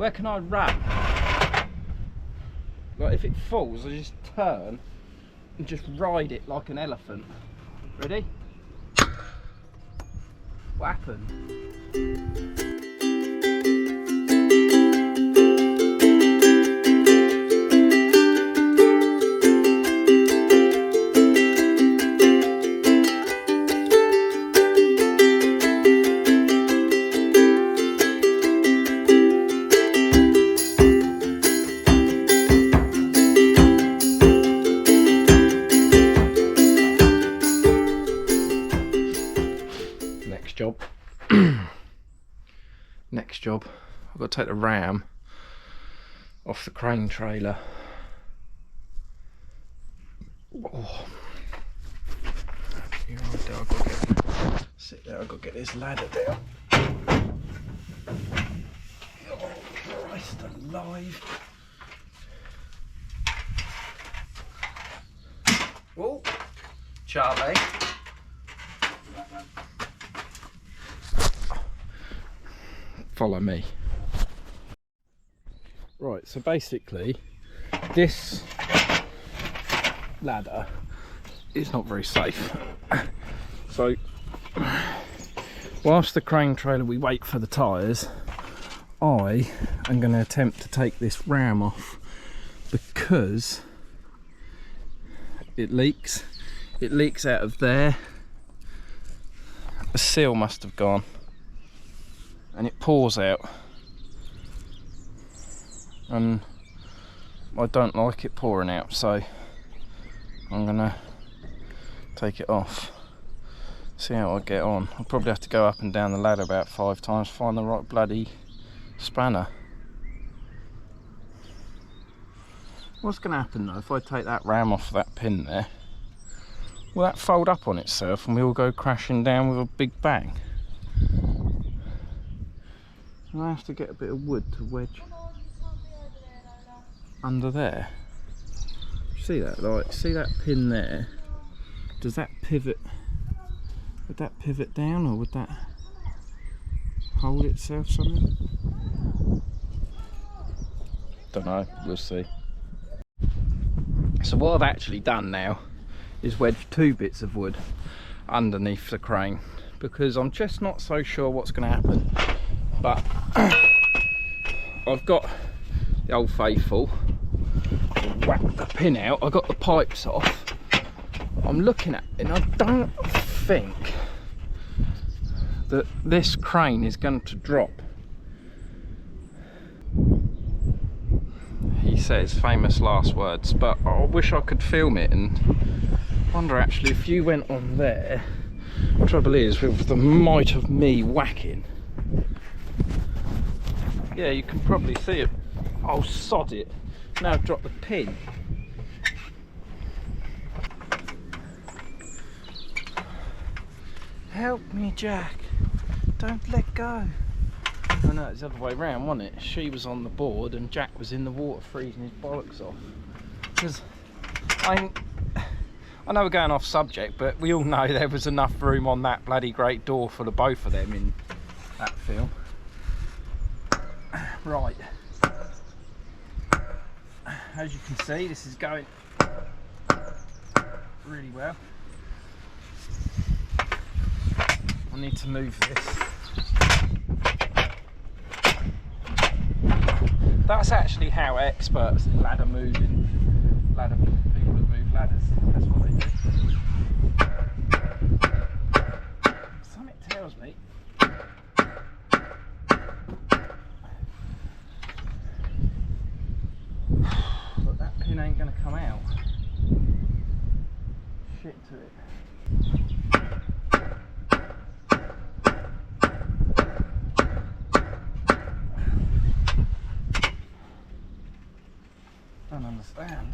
Where can I run? Like if it falls, I just turn and just ride it like an elephant. Ready? What happened? Next job, I've got to take the ram off the crane trailer. Oh. Here I go, I've got to get, sit there, I've got to get this ladder down. Oh Christ alive. Oh, Charlie. Follow me. Right, so basically this ladder is not very safe. So whilst the crane trailer we wait for the tyres, I am going to attempt to take this ram off because it leaks. It leaks out of there. The seal must have gone. And it pours out, and I don't like it pouring out, so I'm gonna take it off, see how I get on. I'll probably have to go up and down the ladder about 5 times, find the right bloody spanner. What's gonna happen though if I take that ram off that pin there? Will that fold up on itself and we'll go crashing down with a big bang? I have to get a bit of wood to wedge under there. See that? Like, see that pin there? Does that pivot? Would that pivot down, or would that hold itself something? Don't know. We'll see. So what I've actually done now is wedge 2 bits of wood underneath the crane because I'm just not so sure what's going to happen. But I've got the old faithful, whack the pin out, I got the pipes off, I'm looking at it and I don't think that this crane is going to drop. He says famous last words, but I wish I could film it and wonder actually if you went on there. The trouble is with the might of me whacking, yeah, you can probably see it. Oh, sod it. Now I've dropped the pin. Help me, Jack. Don't let go. Oh no, it's the other way round, wasn't it? She was on the board and Jack was in the water freezing his bollocks off. Because I know we're going off subject, but we all know there was enough room on that bloody great door for the both of them in that film. Right, as you can see, this is going really well. I need to move this. That's actually how experts in ladder moving, people that move ladders, that's what they do. Something tells me but that pin ain't going to come out. Shit to it. Don't understand.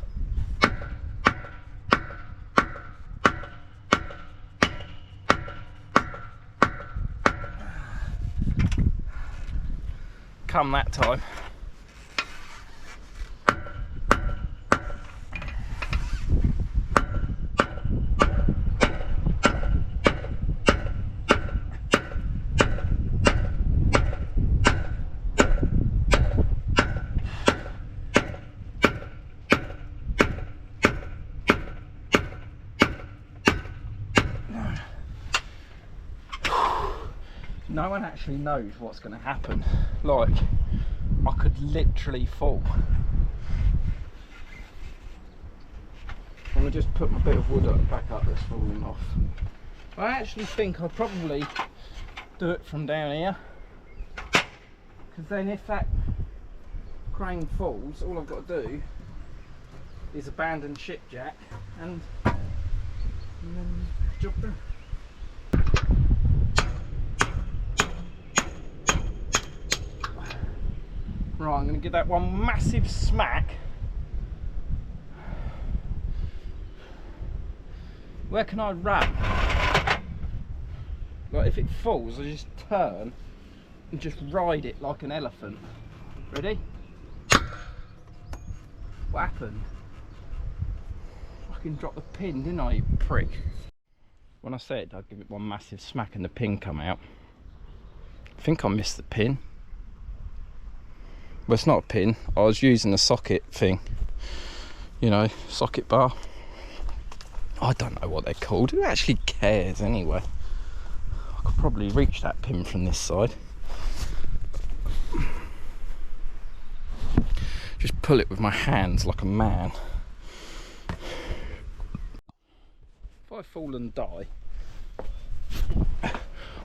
Come that time. no one actually knows what's going to happen. Like, I could literally fall. I'm going to just put my bit of wood back up that's falling off. I actually think I'll probably do it from down here, because then if that crane falls, all I've got to do is abandon ship jack and then jump down. Right, I'm going to give that one massive smack. Where can I run? Like, if it falls, I just turn and just ride it like an elephant. Ready? What happened? Fucking dropped the pin, didn't I, you prick? When I said I'd give it one massive smack and the pin come out, I think I missed the pin. Well, it's not a pin. I was using the socket thing. You know, socket bar. I don't know what they're called. Who actually cares anyway? I could probably reach that pin from this side. Just pull it with my hands like a man. If I fall and die,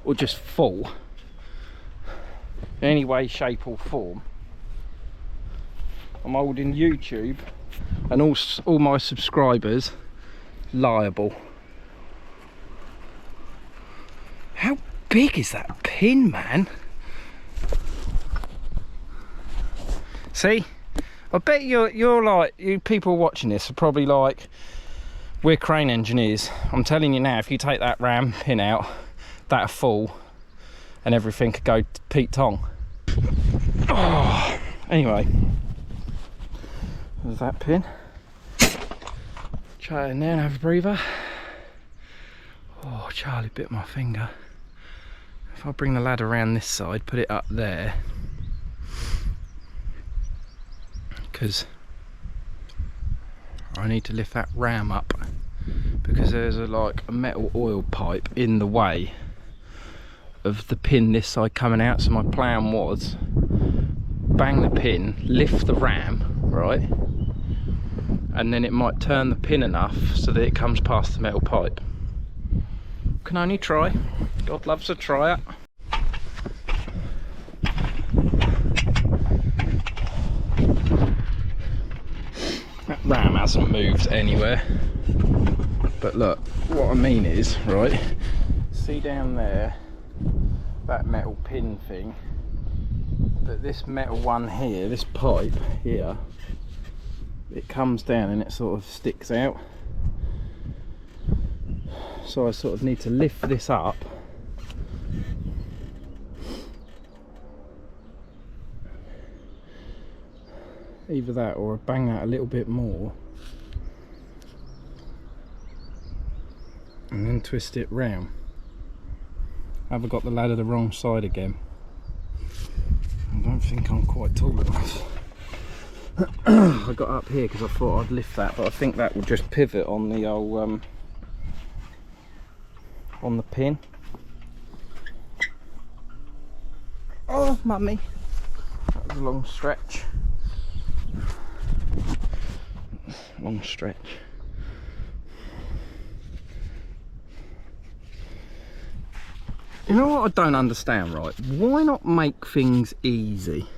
or just fall, in any way, shape or form, I'm holding YouTube and all my subscribers liable. How big is that pin, man? See, I bet you're like, you people watching this are probably like, we're crane engineers. I'm telling you now, if you take that ram pin out, that'll fall and everything could go to Pete Tong. Oh, anyway, there's that pin. Try it in there and have a breather. Oh, Charlie bit my finger. If I bring the ladder around this side, put it up there, because I need to lift that ram up, because there's like a metal oil pipe in the way of the pin this side coming out. So my plan was bang the pin, lift the ram, right, and then it might turn the pin enough so that it comes past the metal pipe. Can only try. God loves a tryer. That ram hasn't moved anywhere. But look, what I mean is, right, see down there, that metal pin thing, but this metal one here, this pipe here, it comes down and it sort of sticks out. So I sort of need to lift this up either that or bang that a little bit more and then twist it round. Have I got the ladder the wrong side again? I don't think I'm quite tall enough. I got up here because I thought I'd lift that, but I think that will just pivot on the old on the pin. Oh, mummy, that was a long stretch. Long stretch. You know what I don't understand, right? Why not make things easy?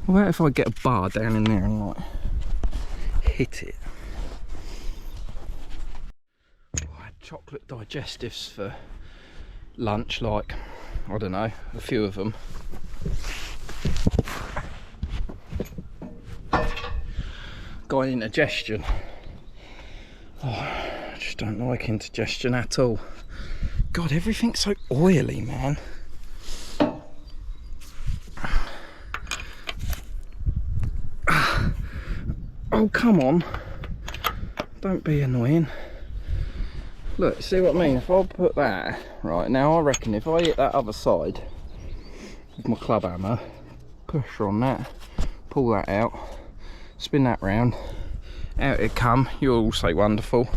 What about if I get a bar down in there and like hit it? I had chocolate digestives for lunch, like, I don't know, a few of them. Got indigestion. Oh, I just don't like indigestion at all. God, everything's so oily, man. Oh, come on. Don't be annoying. Look, see what I mean? If I put that, right, now I reckon if I hit that other side with my club hammer, pressure on that, pull that out, spin that round, out it come, you'll all say wonderful,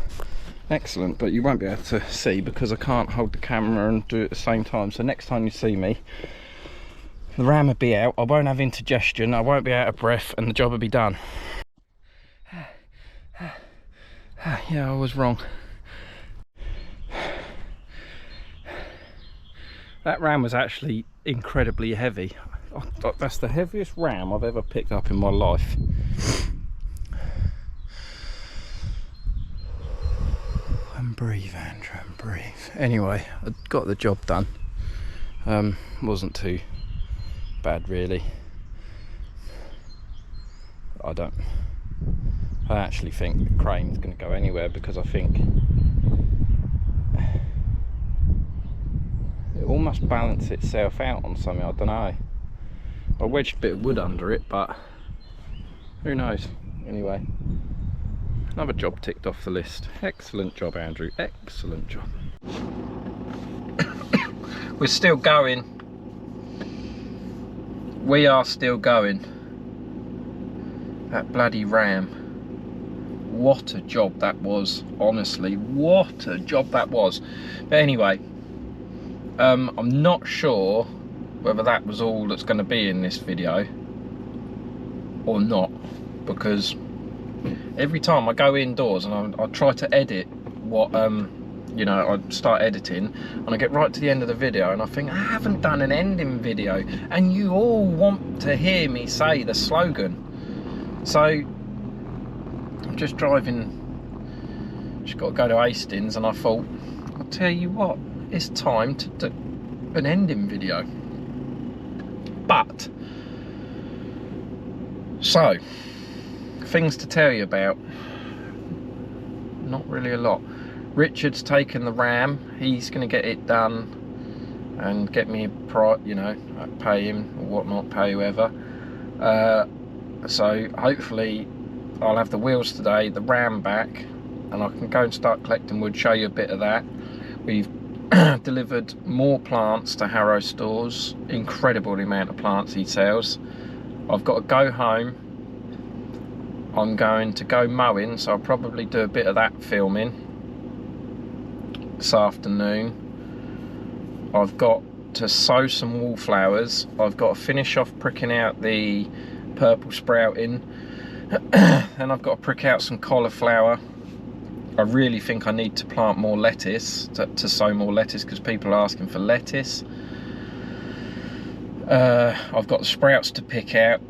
Excellent, but you won't be able to see because I can't hold the camera and do it at the same time. So next time you see me, the ram will be out, I won't have indigestion, I won't be out of breath, and the job will be done. Yeah, I was wrong. That ram was actually incredibly heavy. That's the heaviest ram I've ever picked up in my life. And breathe, Andrew, and breathe. Anyway, I got the job done. Wasn't too bad really. I actually think the crane's going to go anywhere because I think it almost balanced itself out on something. I don't know. I wedged a bit of wood under it, but who knows. Anyway, another job ticked off the list. Excellent job, Andrew, excellent job. We're still going. We are still going. That bloody ram. What a job that was, honestly. What a job that was. But anyway, I'm not sure whether that was all that's going to be in this video or not, because every time I go indoors and I try to edit what you know, I start editing and I get right to the end of the video and I think I haven't done an ending video, and you all want to hear me say the slogan. So I'm just driving, just got to go to Hastings, and I thought, I'll tell you what, it's time to do an ending video. But so things to tell you about, not really a lot. Richard's taken the ram, he's going to get it done and get me a price, you know, pay him or whatnot, pay whoever. So hopefully I'll have the wheels today, the ram back, and I can go and start collecting wood, show you a bit of that. We've delivered more plants to Harrow Stores, incredible the amount of plants he sells. I've got to go home, I'm going to go mowing, so I'll probably do a bit of that filming this afternoon. I've got to sow some wallflowers, I've got to finish off pricking out the purple sprouting, and I've got to prick out some cauliflower. I really think I need to plant more lettuce, to sow more lettuce, because people are asking for lettuce. I've got the sprouts to prick out.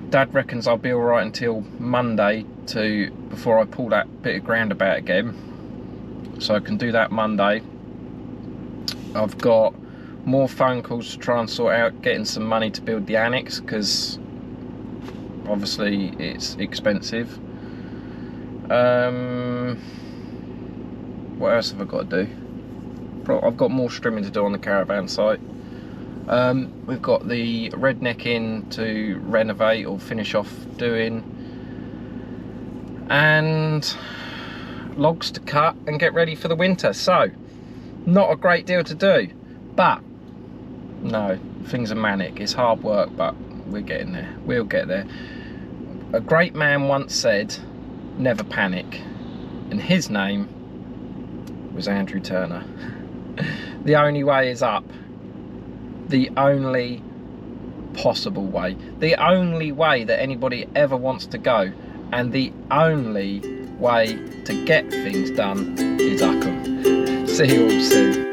Dad reckons I'll be alright until Monday before I pull that bit of ground about again, so I can do that Monday. I've got more phone calls to try and sort out getting some money to build the annex, because obviously it's expensive. What else have I got to do? I've got more trimming to do on the caravan site. We've got the redneck in to renovate or finish off doing, and logs to cut and get ready for the winter. So not a great deal to do, but no, things are manic. It's hard work, but we're getting there. We'll get there. A great man once said, never panic, and his name was Andrew Turner. The only way is up. The only possible way. The only way that anybody ever wants to go, and the only way to get things done is up 'em. See you all soon.